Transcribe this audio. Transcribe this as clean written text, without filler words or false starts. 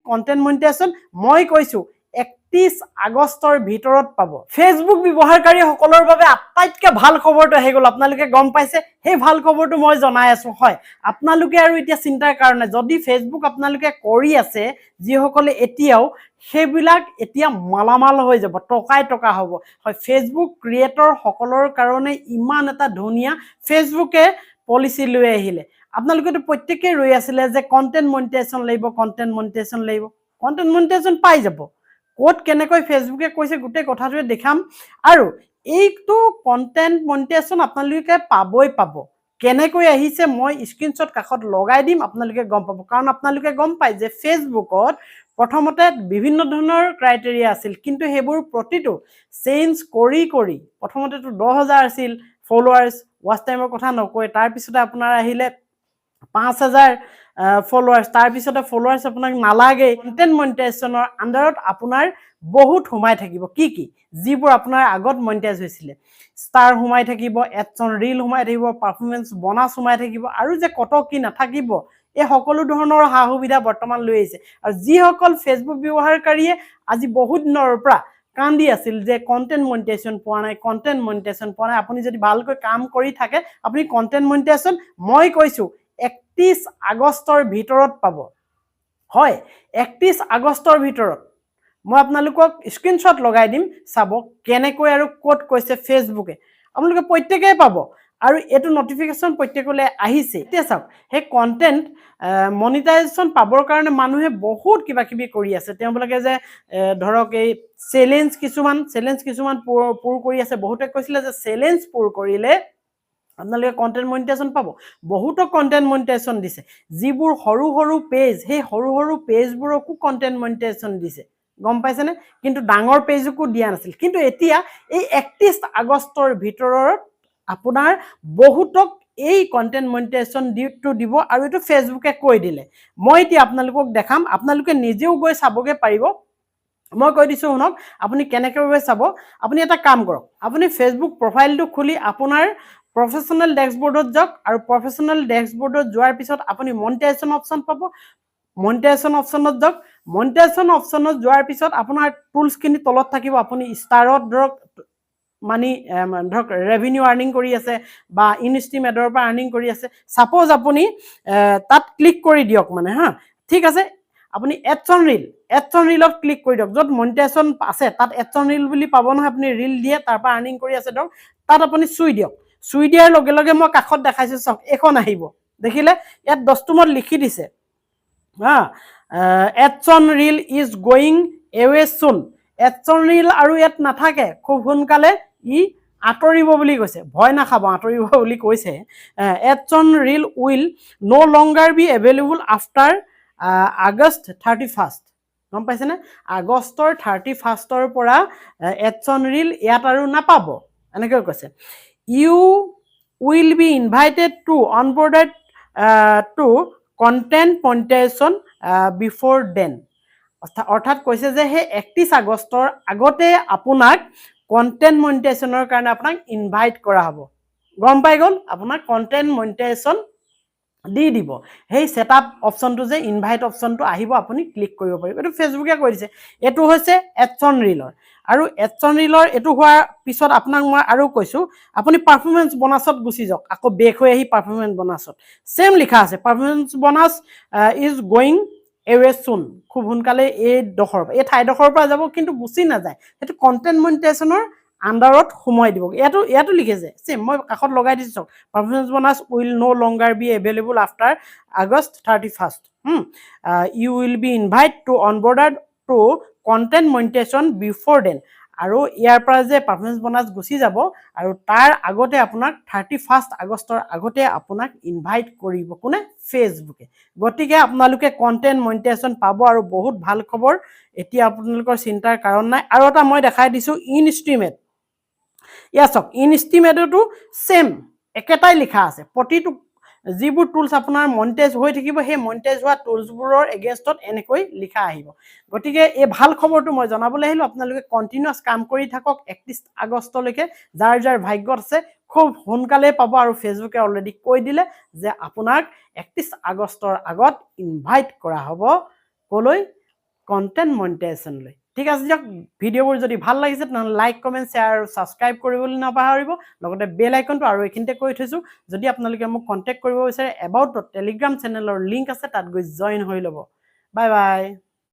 content monetisation মই কৈছো 31 আগষ্টৰ ভিতৰত পাব ফেসবুক ব্যৱহাৰকাৰীসকলৰ বাবে আটাইতকৈ ভাল খবৰটো আহি গ'ল আপোনালোকে গম পাইছে সেই ভাল খবৰটো মই জনাই আছো হয় আপোনালোকে আৰু এতিয়া চিন্তাৰ কাৰণে যদি ফেসবুক আপোনালোকে কৰি আছে যিসকলে এতিয়াও সেইবিলাক এতিয়া মালামাল হৈ যাব টকাই টকা হ'ব হয় ফেসবুক ক্ৰিয়েটৰ সকলৰ কাৰণে ইমান এটা ধুনীয়া ফেসবুকে পলিচি লৈ আহিলে আপোনালোকেতো প্ৰত্যেককে ৰৈ আছিল যে কন্টেন্ট মনিটাইজেশ্যন লাগিব কন্টেন্ট মনিটাইজেশ্যন পাই যাব কোড কেনেকৈ ফেসবুকে কৈছে গুটে কথাটোৱে দেখাম আৰু এইটো কন্টেন্ট মনিটাইজেশ্যন আপোনালোকে পাব কেনেকৈ আহিছে মই স্ক্ৰিনশ্বট কাখত লগাই দিম আপোনালোকে গম পাব কাৰণ আপোনালোকে গম পায় যে ফেসবুকত প্ৰথমতে বিভিন্ন ধৰণৰ ক্ৰাইটেৰিয়া আছিল কিন্তু হেবোৰ প্ৰতিটো চেঞ্জ কৰি প্ৰথমতে তো 10000 আছিল ফলোৱাৰ্স ওয়াচ টাইমৰ কথা নকয় তাৰ পিছতে আপোনাৰ আহিলে 5000 ফলোৱাৰ্স তাৰ পিছতে ফলোৱাৰ্স আপোনাক নালাগে কন্টেন্ট মনিটাইজেশ্যনৰ আন্ডাৰত আপোনাৰ বহুত হুমাই থাকিব কি যিবোৰ আপোনাৰ আগত মনিটাইজ হৈছিল ষ্টাৰ হুমাই থাকিব এডছন ৰিল হুমাই থাকিব পাৰফৰমেন্স বোনাস হুমাই থাকিব আৰু যে কত কি নাথাকিব এই সকলো ধৰণৰ হা সুবিধা বৰ্তমান লৈ আহিছে আৰু যিসকল ফেসবুক ব্যৱহাৰকাৰীয়ে আজি বহুত দিনৰ পৰা কান্দি আছিল যে কন্টেন্ট মনিটাইজেশ্যন পোৱা নাই আপুনি যদি ভালকৈ কাম কৰি থাকে আপুনি কন্টেন্ট মনিটাইজেশ্যন মই কৈছো 31 আগষ্টৰ ভিতৰত পাব হয় 31 আগষ্টৰ ভিতৰত মই আপোনালোকক স্ক্ৰিনশ্বট লগাই দিম চাব কেনেকৈ আৰু কোড কৈছে ফেসবুকে আপোনালোকে প্ৰত্যেককে পাব আৰু এটো নটিফিকেশন প্ৰত্যেকলে আহিছে এতিয়া চাওক হে কন্টেন্ট মনিটাইজেশ্যন পাবৰ কাৰণে মানুহে বহুত কিবা কিবি কৰি আছে তেওঁলোকে যে ধৰক এই চ্যালেঞ্জ কিছুমান পুৰ কৰি আছে বহুতে কৈছিল যে চ্যালেঞ্জ পুৰ কৰিলে আপোনালোকে কন্টেন্ট মনিটাইজেশ্যন পাব বহুতো কন্টেন্ট মনিটাইজেশ্যন দিছে যিবোৰ সৰু পেজ সেই সৰু পেজবোৰকো কন্টেন্ট মনিটাইজেশ্যন দিছে গম পাইছেনে কিন্তু ডাঙৰ পেজকো দিয়া নাছিল কিন্তু এতিয়া এই 31 আগষ্টৰ ভিতৰত আপোনাৰ বহুতক এই কন্টেন্ট মনিটাইজেশ্যন দিব আৰু এটো ফেসবুকে কৈ দিলে মই এতিয়া আপোনালোকক দেখাম আপোনালোকে নিজেও গৈ চাবগে পাৰিব মই কৈ দিছো শুনক আপুনি কেনেকৈ গৈ চাব আপুনি এটা কাম কৰক আপুনি ফেসবুক প্ৰফাইলটো খুলি আপোনাৰ প্ৰফেশনাল ড্যাশবোৰ্ডত যাওক আৰু প্ৰফেশনাল ড্যাশবোৰ্ডত যোৱাৰ পিছত আপুনি মনিটাইজেশ্যন অপচন পাব মনিটাইজেশ্যন অপচনত যাওক মনিটাইজেশ্যন অপচনত যোৱাৰ পিছত আপোনাৰ টুলস কিনি তলত থাকিব আপুনি ষ্টাৰত ধৰক মানি ধৰক ৰেভিনিউ আৰ্নিং কৰি আছে বা ইনষ্টিম এডৰ পৰা আৰ্নিং কৰি আছে সাপোজ আপুনি তাত ক্লিক কৰি দিয়ক মানে হা ঠিক আছে আপুনি এডছন ৰিলত ক্লিক কৰি দিয়ক যত মনিটাইজেশ্যন আছে তাত এডছন ৰিল বুলি পাব নহয় আপুনি ৰিল দিয়ে তাৰ পৰা আৰ্নিং কৰি আছে ধৰক তাত আপুনি চুই দিয়াৰ লগে লগে মই কাখত দেখাইছো চাওক এখন আহিব দেখিলে ইয়াত 10 তুমত লিখি দিছে হা ads on reel is going away soon ads on reel আৰু ইয়াত নাথাকে খুব সোনকালে ই আতৰিব বুলি কৈছে ভয় নাখাব আতৰিব বুলি কৈছে ads on reel will no longer be available after August 31 গম পাইছেনে আগষ্টৰ 31ৰ পৰা এডছন ৰিল ইয়াত আৰু নাপাব এনেকৈ কৈছে you will be invited to onboarded to content monetisation before then অৰ্থাৎ কৈছে যে হে 31 আগষ্টৰ আগতে আপোনাক কন্টেন্ট মনিটাইজেশ্যনৰ কাৰণে আপোনাক ইনভাইট কৰা হ'ব গম পাই গ'ল আপোনাক কন্টেন্ট মনিটাইজেশ্যন দি দিব হেই সেটআপ অপচনটো যে ইনভাইট অপচনটো আহিব আপুনি ক্লিক কৰিব পাৰিব এটো ফেসবুকে কৈ দিছে এটো হৈছে এডছন ৰিলৰ আৰু এডছন ৰিলৰ এটো হোৱাৰ পিছত আপোনাক মই আৰু কৈছো আপুনি পাৰফৰমেন্স বোনাছত গুছি যাওক আকৌ বেক হৈ আহি পাৰফৰমেন্স বোনাছত সেম লিখা আছে performance bonus is going away soon খুব সোনকালে এই ঠাইডখৰ পৰা যাব কিন্তু গুছি নাযায় এটো কন্টেন্ট মনিটাইজেশ্যনৰ আন্ডাৰত সময় দিব ইয়াতো লিখেছে সেম মই কাখত লগাই দিছো performance bonus will no longer be available after August 31 you will be invite to onboarded to content monetisation before then আৰু ইয়াৰ পৰা যে পাৰফৰমেন্স বোনাস গুছি যাব আৰু তাৰ আগতে আপোনাক 31 আগষ্টৰ আগতে আপোনাক ইনভাইট কৰিব কোনে ফেসবুকে গতিকে আপোনালোকে কন্টেন্ট মনিটাইজেশ্যন পাব আৰু বহুত ভাল খবৰ এতিয়া আপোনালোকৰ চিন্তাৰ কাৰণ নাই আৰু এটা মই দেখাই দিছো ইনষ্টিমেট ইয়াসক ইনষ্টিমেটটো সেম একেটাই লিখা আছে প্ৰতিটো যিবোৰ টুলস আপোনাৰ মনিটাইজ হৈ থাকিব হে মনিটাইজ হোৱা টুলসবোৰৰ এগেইনষ্টত এনেকৈ লিখা আহিব গতিকে এই ভাল খবৰটো মই জনাবলৈ আহিলো আপোনালোকে কন্টিনিউয়াস কাম কৰি থাকক 31 আগষ্টলৈকে যাৰ ভাগ্যত আছে খুব সোনকালে পাব আৰু ফেসবুকে অলৰেডি কৈ দিলে যে আপোনাক 31 আগষ্টৰ আগত ইনভাইট কৰা হ'ব কলৈ কন্টেন্ট মনিটাইজেশ্যন লৈ ঠিক আছে দিয়ক ভিডিঅ'বোৰ যদি ভাল লাগিছে তেনেহ'লে লাইক কমেণ্ট শ্বেয়াৰ আৰু ছাবস্ক্ৰাইব কৰিবলৈ নাপাহৰিব লগতে বেল আইকনটো আৰু এইখিনিতে কৈ থৈছোঁ যদি আপোনালোকে মোক কণ্টেক্ট কৰিব বিচাৰে এবাউটত টেলিগ্ৰাম চেনেলৰ লিংক আছে তাত গৈ জইন হৈ ল'ব বাই বাই